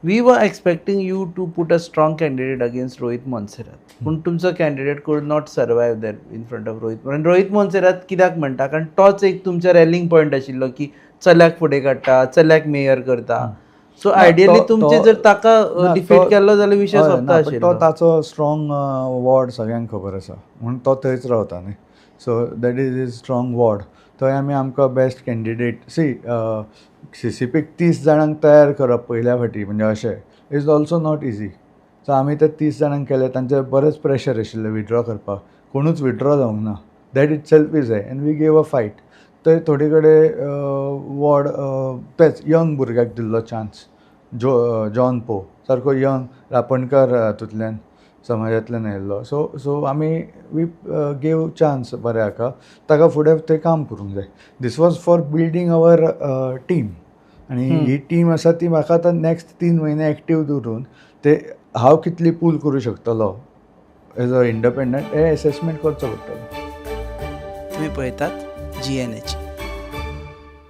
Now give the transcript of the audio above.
We were expecting you to put a strong candidate against Rohit Monserrate, पूण तुमचो candidate could not survive there in front of Rohit Monserrate कित्याक म्हणटा, कारण तोच एक तुमच्या रॅलिंग पॉयंट आशिल्लो की चल्याक फुडें काडटा, चल्याक मेयर करता. सो आयडियली तुमचे जर ताका डिफीट केल्लो जाल्यार विशय सोंपता तो आशिल्लो. ताचो स्ट्रॉंग वॉर्ड सगळ्यांक खबर आसा म्हणून तो थंयच रावता न्ही. So that is strong ward. थंय आमकां बेस्ट कॅन्डिडेट CCPक 30 जाणांक तयार करप पयल्या फाटी म्हणजे अशें is also not easy. So आमी ते 30 जाणांक केले, तांचे बरेच प्रेशर आशिल्लें विथड्रॉ करपाक, कोणूच विथड्रॉ जावंक ना. That itself is and we gave a fight. थंय थोडे कडेन वॉर्ड तेच यंग भुरग्याक दिल्लो चान्स. जॉन पो सारको यंग रापणकार हातूंतल्यान समाजांतल्यान आयिल्लो. सो आमी वी गेव चान्स बऱ्याक ताका फुडें थंय काम करूंक जाय. This was for building our team. आनी ही टीम आसा ती म्हाका आतां नेक्स्ट 3 म्हयने एक्टीव दवरून ते हांव कितली पूल करूं शकतलो एज अ इंडिपेंडंट हे एसेसमेंट करचो पडटलो. तुम्ही पळयतात GNH.